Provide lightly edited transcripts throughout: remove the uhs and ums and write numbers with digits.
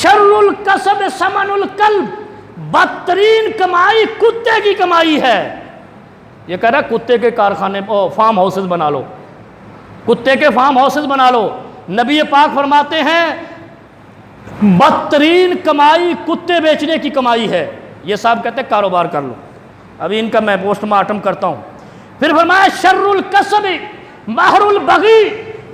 شر الکسب ثمن الکلب، بدترین کمائی کتے کی کمائی ہے۔ یہ کہہ رہا ہے کتے کے کارخانے فارم ہاؤسز بنا لو، کتے کے فارم ہاؤسز بنا لو۔ نبی پاک فرماتے ہیں بدترین کمائی کتے بیچنے کی کمائی ہے۔ یہ صاحب کہتے ہیں کاروبار کر لو، ابھی ان کا میں پوسٹ مارٹم کرتا ہوں۔ پھر فرمایا شر الکسب مہر البغی،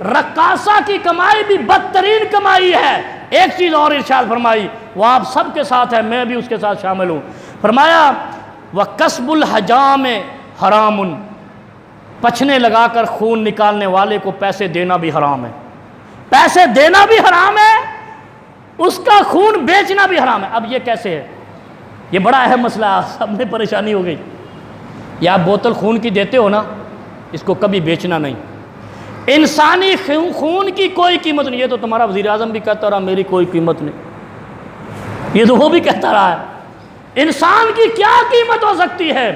رقاصہ کی کمائی بھی بدترین کمائی ہے۔ ایک چیز اور ارشاد فرمائی، وہ آپ سب کے ساتھ ہے، میں بھی اس کے ساتھ شامل ہوں۔ فرمایا وَقَسْبُ الْحَجَامِ حرام، پچھنے لگا کر خون نکالنے والے کو پیسے دینا بھی حرام ہے، پیسے دینا بھی حرام ہے، اس کا خون بیچنا بھی حرام ہے۔ اب یہ کیسے ہے؟ یہ بڑا اہم مسئلہ ہے، سب میں پریشانی ہو گئی۔ یا آپ بوتل خون کی دیتے ہو نا، اس کو کبھی بیچنا نہیں۔ انسانی خون کی کوئی قیمت نہیں۔ یہ تو تمہارا وزیر اعظم بھی کہتا رہا میری کوئی قیمت نہیں، یہ تو وہ بھی کہتا رہا ہے۔ انسان کی کیا قیمت ہو سکتی ہے؟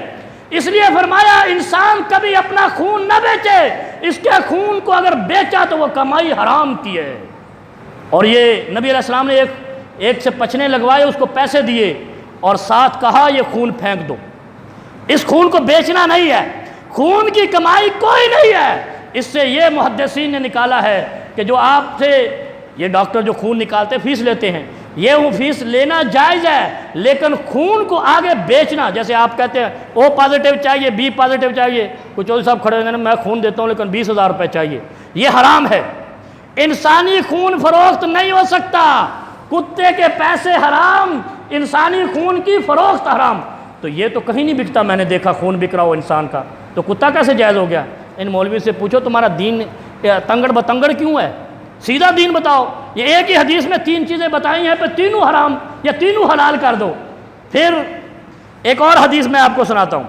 اس لیے فرمایا انسان کبھی اپنا خون نہ بیچے، اس کے خون کو اگر بیچا تو وہ کمائی حرام کی ہے۔ اور یہ نبی علیہ السلام نے ایک سے پچھنے لگوائے، اس کو پیسے دیے اور ساتھ کہا یہ خون پھینک دو، اس خون کو بیچنا نہیں ہے، خون کی کمائی کوئی نہیں ہے۔ اس سے یہ محدثین نے نکالا ہے کہ جو آپ سے یہ ڈاکٹر جو خون نکالتے فیس لیتے ہیں، یہ وہ فیس لینا جائز ہے، لیکن خون کو آگے بیچنا، جیسے آپ کہتے ہیں او پازیٹیو چاہیے، بی پازیٹیو چاہیے، کوئی چودھری صاحب کھڑے ہوئے میں خون دیتا ہوں لیکن 20,000 روپے چاہیے، یہ حرام ہے۔ انسانی خون فروخت نہیں ہو سکتا، کتے کے پیسے حرام، انسانی خون کی فروخت حرام۔ تو یہ تو کہیں نہیں بکتا، میں نے دیکھا خون بک رہا ہو انسان کا، تو کتا کیسے جائز ہو گیا؟ ان مولوی سے پوچھو تمہارا دین تنگڑ بتنگڑ کیوں ہے؟ سیدھا دین بتاؤ۔ یہ ایک ہی حدیث میں 3 چیزیں بتائی ہیں، پہ تینوں حرام یا تینوں حلال کر دو۔ پھر ایک اور حدیث میں آپ کو سناتا ہوں،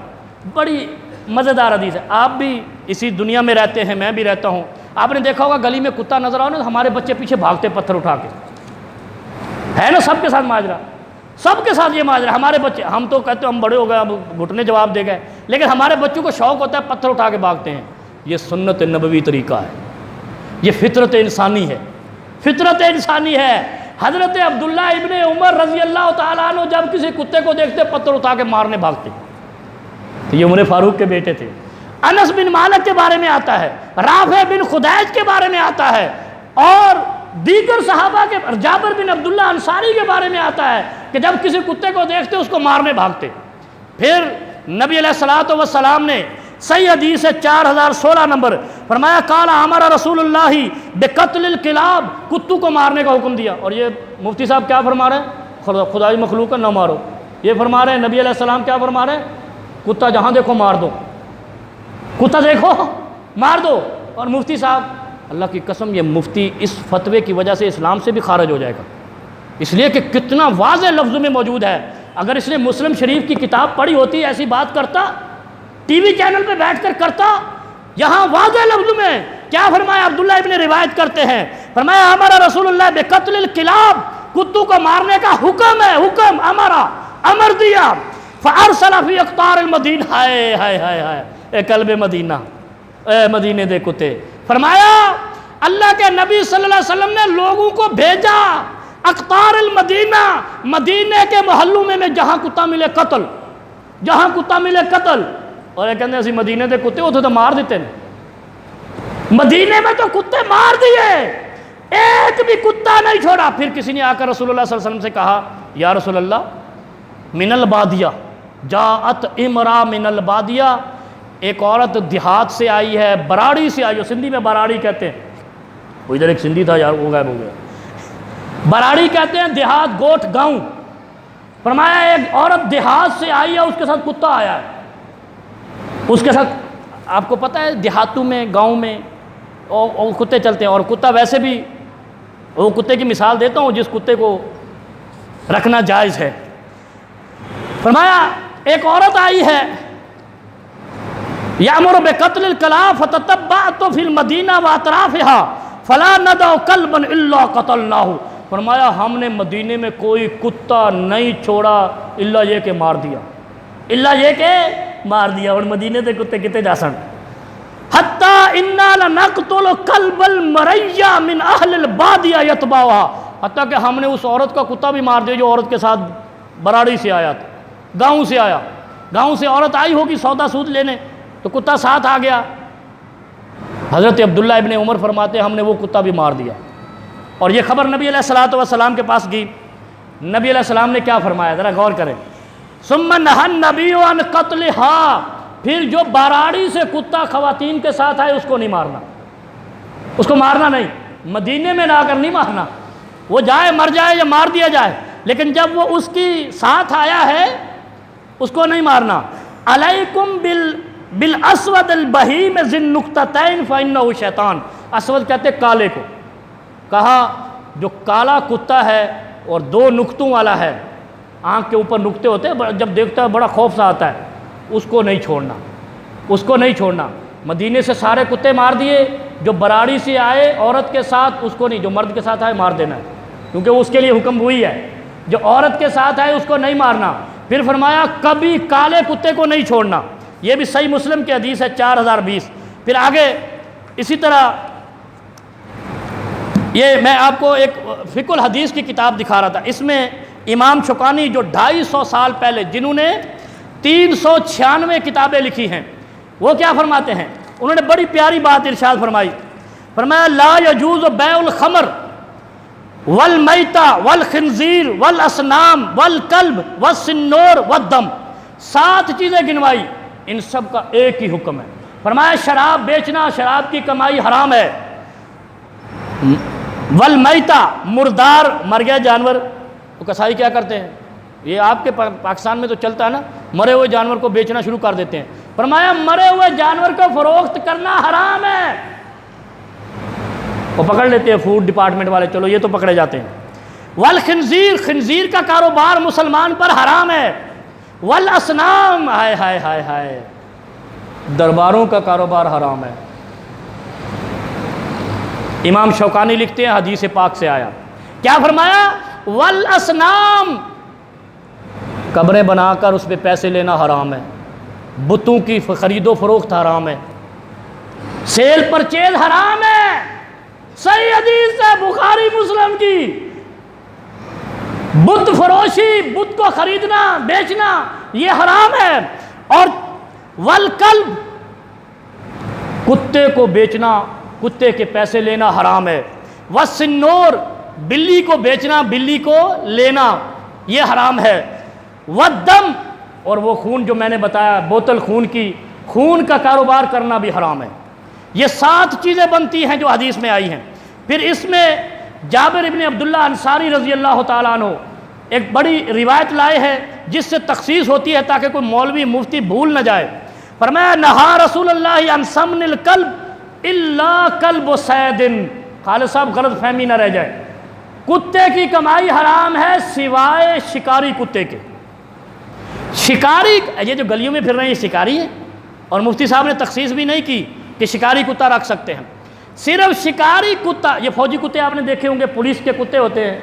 بڑی مزیدار حدیث ہے۔ آپ بھی اسی دنیا میں رہتے ہیں، میں بھی رہتا ہوں۔ آپ نے دیکھا ہوگا گلی میں کتا نظر آؤ نا، ہمارے بچے پیچھے بھاگتے پتھر اٹھا کے، ہے نا سب کے ساتھ ماجرا، سب کے ساتھ یہ ماجرا۔ ہمارے بچے، ہم تو کہتے ہیں ہم بڑے ہو گئے اب گھٹنے جواب دے گئے، لیکن ہمارے بچوں کو شوق ہوتا ہے پتھر اٹھا کے بھاگتے ہیں۔ یہ سنت نبوی طریقہ ہے، یہ فطرت انسانی ہے، فطرت انسانی ہے۔ حضرت عبداللہ ابن عمر رضی اللہ تعالیٰ عنہ جب کسی کتے کو دیکھتے پتھر اٹھا کے مارنے بھاگتے، یہ عمر فاروق کے بیٹے تھے۔ انس بن مالک کے بارے میں آتا ہے، رافع بن خدیج کے بارے میں آتا ہے، اور دیگر صحابہ کے، جابر بن عبداللہ انصاری کے بارے میں آتا ہے کہ جب کسی کتے کو دیکھتے اس کو مارنے بھاگتے۔ پھر نبی علیہ الصلوۃ والسلام نے صحیح حدیث ہے 4016 نمبر، فرمایا قال امر رسول اللہ بقتل الکلاب، کتوں کو مارنے کا حکم دیا۔ اور یہ مفتی صاحب کیا فرما رہے ہیں؟ خدائی مخلوق ہے نہ مارو، یہ فرما رہے ہیں نبی علیہ السلام کیا فرما رہے ہیں؟ کتا جہاں دیکھو مار دو، کتا دیکھو مار دو۔ اور مفتی صاحب اللہ کی قسم یہ مفتی اس فتوے کی وجہ سے اسلام سے بھی خارج ہو جائے گا، اس لیے کہ کتنا واضح لفظوں میں موجود ہے۔ اگر اس نے مسلم شریف کی کتاب پڑھی ہوتی ایسی بات کرتا، ٹی وی چینل پہ بیٹھ کر کرتا۔ یہاں واضح لفظوں میں کیا فرمایا؟ عبداللہ ابن روایت کرتے ہیں، فرمایا ہمارا رسول اللہ بقتل الکلاب، کتوں کو مارنے کا حکم ہے، حکم امر دیا۔ فارسل فی اقطار المدینہ، ہائے ہائے ہائے ہائے اے قلب مدینہ، اے مدینے دے کتے، فرمایا اللہ کے نبی صلی اللہ علیہ وسلم نے لوگوں کو بھیجا اقطار المدینہ، مدینے کے محلوں میں جہاں کتا ملے قتل، جہاں کتا ملے قتل۔ اور یہ کہتے ہیں اسی مدینے دے کتے اتنے تو مار دیتے ہیں، مدینے میں تو کتے مار دیے، ایک بھی کتا نہیں چھوڑا۔ پھر کسی نے آ کر رسول اللہ صلی اللہ علیہ وسلم سے کہا یا رسول اللہ من البادیہ جاءت امرا من البادیہ، ایک عورت دیہات سے آئی ہے، براڑی سے آئی ہے، سندھی میں براڑی کہتے ہیں، وہ ادھر ایک سندھی تھا یار وہ غائب ہو گیا، براڑی کہتے ہیں دیہات، گوٹھ، گاؤں۔ فرمایا ایک عورت دیہات سے آئی ہے، اس کے ساتھ کتا آیا ہے، اس کے ساتھ آپ کو پتہ ہے دیہاتوں میں گاؤں میں اور کتے چلتے ہیں، اور کتا ویسے بھی وہ کتے کی مثال دیتا ہوں جس کتے کو رکھنا جائز ہے۔ فرمایا ایک عورت آئی ہے یامر بقتل الکلاب فتتبعت فی المدینہ واطرافہا فلا ندع کلبا الا قتلناہ، فرمایا ہم نے مدینے میں کوئی کتا نہیں چھوڑا الا یہ کہ مار دیا، الا یہ کہ مار دیا۔ اور مدینے دے کتے کتے جا سن، حتی انا لنقتل کلب المریہ من اہل البادیہ یتبعها، حتیٰ کہ ہم نے اس عورت کا کتا بھی مار دیا جو عورت کے ساتھ براڑی سے آیا تھا، گاؤں سے آیا، گاؤں سے عورت آئی ہوگی سودا سود لینے، تو کتا ساتھ آ گیا۔ حضرت عبداللہ ابن عمر فرماتے ہم نے وہ کتا بھی مار دیا۔ اور یہ خبر نبی علیہ السلام کے پاس گئی، نبی علیہ السلام نے کیا فرمایا، ذرا غور کریں۔ ثم نہى النبی عن قتلها، پھر جو باراڑی سے کتا خواتین کے ساتھ آئے اس کو نہیں مارنا، اس کو مارنا نہیں، مدینے میں نہ کر نہیں مارنا، وہ جائے مر جائے یا مار دیا جائے، لیکن جب وہ اس کی ساتھ آیا ہے اس کو نہیں مارنا۔ علیکم بالاسود البہیم ذی النکتتین فانہ شیطان، اسود کہتے کالے کو، کہا جو کالا کتا ہے اور دو نکتوں والا ہے، آنکھ کے اوپر نکتے ہوتے ہیں، جب دیکھتا ہے بڑا خوف سا آتا ہے، اس کو نہیں چھوڑنا، اس کو نہیں چھوڑنا۔ مدینے سے سارے کتے مار دیے، جو براڑی سے آئے عورت کے ساتھ اس کو نہیں، جو مرد کے ساتھ آئے مار دینا ہے، کیونکہ اس کے لیے حکم ہوئی ہے، جو عورت کے ساتھ آئے اس کو نہیں مارنا۔ پھر فرمایا کبھی کالے کتے کو نہیں چھوڑنا، یہ بھی صحیح مسلم کی حدیث ہے 4020۔ پھر آگے اسی طرح یہ میں آپ کو ایک فقہ الحدیث کی کتاب دکھا رہا تھا، اس میں امام شوکانی جو 250 سال پہلے، جنہوں نے 396 کتابیں لکھی ہیں، وہ کیا فرماتے ہیں، انہوں نے بڑی پیاری بات ارشاد فرمائی، فرمایا لا یجوز بیع الخمر والمیتہ والخنزیر والاصنام والکلب والسنور والدم، 7 چیزیں گنوائی، ان سب کا ایک ہی حکم ہے۔ فرمایا شراب بیچنا، شراب کی کمائی حرام ہے، والمیتہ مردار مر گیا جانور، تو کسائی کیا کرتے ہیں، یہ آپ کے پاکستان میں تو چلتا ہے نا، مرے ہوئے جانور کو بیچنا شروع کر دیتے ہیں، فرمایا مرے ہوئے جانور کو فروخت کرنا حرام ہے، وہ پکڑ لیتے ہیں فوڈ ڈپارٹمنٹ والے، چلو یہ تو پکڑے جاتے ہیں۔ والخنزیر، خنزیر کا کاروبار مسلمان پر حرام ہے۔ والاصنام، ہائے ہائے ہائے ہائے، درباروں کا کاروبار حرام ہے۔ امام شوکانی لکھتے ہیں حدیث پاک سے آیا، کیا فرمایا، والاصنام، قبریں بنا کر اس پہ پیسے لینا حرام ہے، بتوں کی خرید و فروخت حرام ہے، سیل پرچیز حرام ہے، صحیح حدیث ہے بخاری مسلم کی، بت فروشی، بت کو خریدنا بیچنا یہ حرام ہے۔ اور والکلب، کتے کو بیچنا، کتے کے پیسے لینا حرام ہے۔ والسنور، بلی کو بیچنا، بلی کو لینا یہ حرام ہے۔ والدم، اور وہ خون جو میں نے بتایا، بوتل خون کی، خون کا کاروبار کرنا بھی حرام ہے۔ یہ 7 چیزیں بنتی ہیں جو حدیث میں آئی ہیں۔ پھر اس میں جابر ابن عبداللہ انصاری رضی اللہ تعالیٰ عنہ ایک بڑی روایت لائے ہیں جس سے تخصیص ہوتی ہے تاکہ کوئی مولوی مفتی بھول نہ جائے۔ فرمایا نہا رسول اللہ عن سمن الکلب الا کلب صید، خالد صاحب غلط فہمی نہ رہ جائے، کتے کی کمائی حرام ہے سوائے شکاری کتے کے۔ شکاری، یہ جو گلیوں میں پھر رہے ہیں یہ شکاری ہیں، اور مفتی صاحب نے تخصیص بھی نہیں کی کہ شکاری کتا رکھ سکتے ہیں، صرف شکاری کتا، یہ فوجی کتے آپ نے دیکھے ہوں گے، پولیس کے کتے ہوتے ہیں،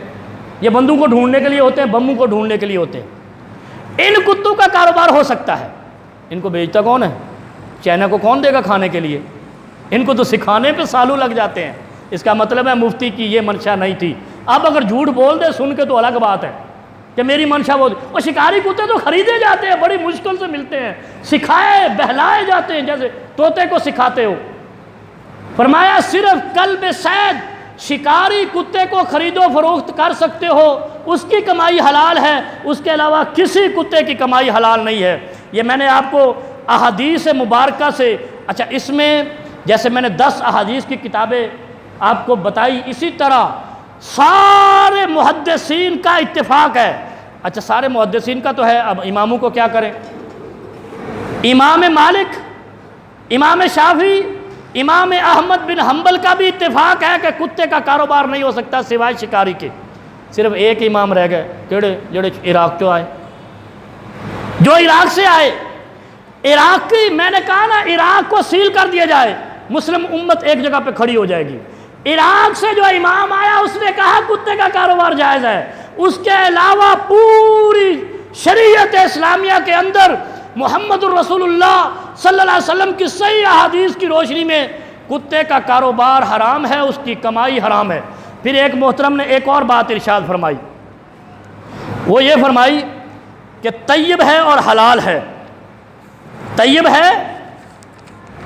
یہ بندوں کو ڈھونڈنے کے لیے ہوتے ہیں، بموں کو ڈھونڈنے کے لیے ہوتے ہیں، ان کتوں کا کاروبار ہو سکتا ہے۔ ان کو بیچتا کون ہے، چائنا کو کون دے گا کھانے کے لیے، ان کو تو سکھانے پہ سالوں لگ جاتے ہیں۔ اس کا مطلب ہے مفتی کی یہ منشا نہیں تھی۔ اب اگر جھوٹ بول دے سن کے تو الگ بات ہے کہ میری منشا وہ، اور شکاری کتے تو خریدے جاتے ہیں، بڑی مشکل سے ملتے ہیں، سکھائے بہلائے جاتے ہیں جیسے طوطے کو سکھاتے ہو۔ فرمایا صرف کلب صید، شکاری کتے کو خرید و فروخت کر سکتے ہو، اس کی کمائی حلال ہے، اس کے علاوہ کسی کتے کی کمائی حلال نہیں ہے۔ یہ میں نے آپ کو احادیث مبارکہ سے، اچھا اس میں جیسے میں نے 10 احادیث کی کتابیں آپ کو بتائی، اسی طرح سارے محدثین کا اتفاق ہے۔ اچھا سارے محدثین کا تو ہے، اب اماموں کو کیا کریں، امام مالک، امام شافعی، امام احمد بن حنبل کا بھی اتفاق ہے کہ کتے کا کاروبار نہیں ہو سکتا سوائے شکاری کے۔ صرف ایک امام رہ گئے، کیڑے، جڑے عراق چوں آئے، جو عراق سے آئے، عراق کی، میں نے کہا نا عراق کو سیل کر دیا جائے، مسلم امت ایک جگہ پہ کھڑی ہو جائے گی۔ عراق سے جو امام آیا اس نے کہا کتے کا کاروبار جائز ہے، اس کے علاوہ پوری شریعت اسلامیہ کے اندر محمد الرسول اللہ صلی اللہ علیہ وسلم کی صحیح احادیث کی روشنی میں کتے کا کاروبار حرام ہے، اس کی کمائی حرام ہے۔ پھر ایک محترم نے ایک اور بات ارشاد فرمائی، وہ یہ فرمائی کہ طیب ہے اور حلال ہے، طیب ہے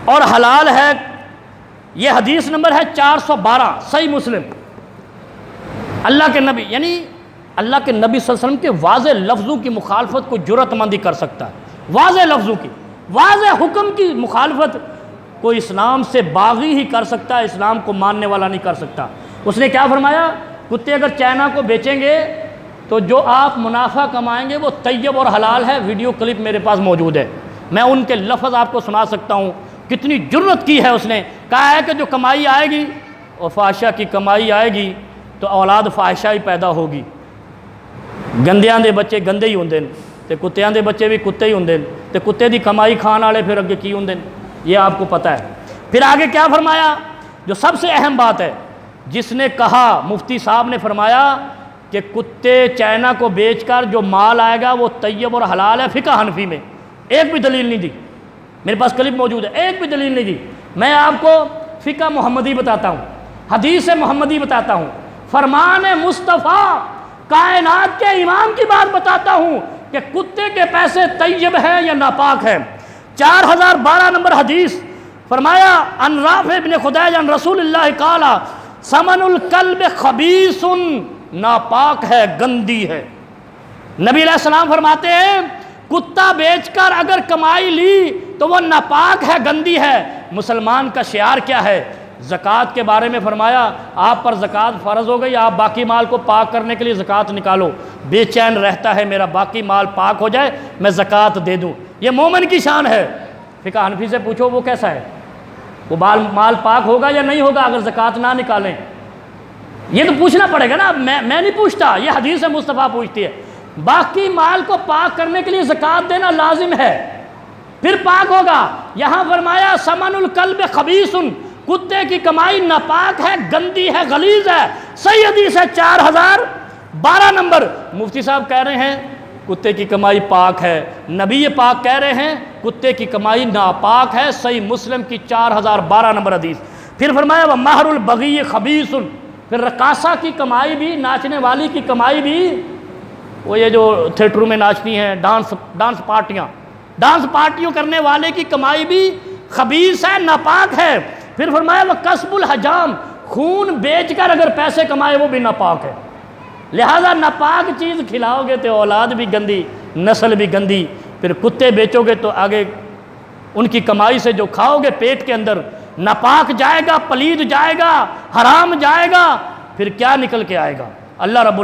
اور حلال ہے، یہ حدیث نمبر ہے 412 صحیح مسلم۔ اللہ کے نبی، یعنی اللہ کے نبی صلی اللہ علیہ وسلم کے واضح لفظوں کی مخالفت کو جرأت مند ہی کر سکتا ہے، واضح لفظوں کی، واضح حکم کی مخالفت کوئی اسلام سے باغی ہی کر سکتا ہے، اسلام کو ماننے والا نہیں کر سکتا۔ اس نے کیا فرمایا؟ کتے اگر چائنا کو بیچیں گے تو جو آپ منافع کمائیں گے وہ طیب اور حلال ہے۔ ویڈیو کلپ میرے پاس موجود ہے، میں ان کے لفظ آپ کو سنا سکتا ہوں، کتنی جرأت کی ہے۔ اس نے کہا ہے کہ جو کمائی آئے گی اور فاحشہ کی کمائی آئے گی تو اولاد فاحشہ ہی پیدا ہوگی، گندیاں دے بچے گندے ہی ہوندے نے تے کتیاں دے بچے بھی کتے ہی ہوندے نے تے کتے دی کمائی کھان والے پھر اگے کی ہوندے نے، یہ آپ کو پتہ ہے۔ پھر آگے کیا فرمایا؟ جو سب سے اہم بات ہے، جس نے کہا، مفتی صاحب نے فرمایا کہ کتے چائنا کو بیچ کر جو مال آئے گا وہ طیب اور حلال ہے، فقہ حنفی میں ایک بھی دلیل نہیں دی، میرے پاس کلپ موجود ہے، ایک بھی دلیل نہیں دی۔ میں آپ کو فقہ محمدی بتاتا ہوں، حدیث محمدی بتاتا ہوں، فرمان مصطفیٰ کائنات کے امام کی بات بتاتا ہوں کہ کتے کے پیسے طیب ہیں یا ناپاک ہیں۔ 4012 نمبر حدیث، فرمایا ان رافع بن خدیج عن رسول اللہ قال ثمن الکلب خبیث، ناپاک ہے، گندی ہے۔ نبی علیہ السلام فرماتے ہیں کتا بیچ کر اگر کمائی لی تو وہ ناپاک ہے، گندی ہے۔ مسلمان کا شعار کیا ہے؟ زکوٰۃ کے بارے میں فرمایا آپ پر زکوٰۃ فرض ہو گئی، آپ باقی مال کو پاک کرنے کے لیے زکوٰۃ نکالو، بے چین رہتا ہے میرا باقی مال پاک ہو جائے میں زکوٰۃ دے دوں، یہ مومن کی شان ہے۔ فقہ حنفی سے پوچھو وہ کیسا ہے، وہ مال پاک ہوگا یا نہیں ہوگا اگر زکوٰۃ نہ نکالیں؟ یہ تو پوچھنا پڑے گا نا، میں نہیں پوچھتا، یہ حدیث مصطفیٰ پوچھتی ہے۔ باقی مال کو پاک کرنے کے لیے زکوٰۃ دینا لازم ہے، پھر پاک ہوگا۔ یہاں فرمایا ثمن الکلب خبیث، کتے کی کمائی ناپاک ہے، گندی ہے، غلیظ ہے۔ صحیح حدیث ہے 4012 نمبر۔ مفتی صاحب کہہ رہے ہیں کتے کی کمائی پاک ہے، نبی پاک کہہ رہے ہیں کتے کی کمائی ناپاک ہے، صحیح مسلم کی 4012 نمبر حدیث۔ پھر فرمایا وَمَہْرُ الْبَغِيِّ خَبِيثٌ، پھر رقاصہ کی کمائی بھی، ناچنے والی کی کمائی بھی، وہ یہ جو تھیٹروں میں ناچتی ہیں، ڈانس پارٹیوں کرنے والے کی کمائی بھی خبیث ہے، ناپاک ہے۔ پھر فرمایا وَقَسْبُ الْحَجَامِ، خون بیچ کر اگر پیسے کمائے وہ بھی ناپاک ہے۔ لہذا ناپاک چیز کھلاؤ گے تو اولاد بھی گندی، نسل بھی گندی، پھر کتے بیچو گے تو آگے ان کی کمائی سے جو کھاؤ گے پیٹ کے اندر ناپاک جائے گا، پلید جائے گا، حرام جائے گا، پھر کیا نکل کے آئے گا؟ اللہ رب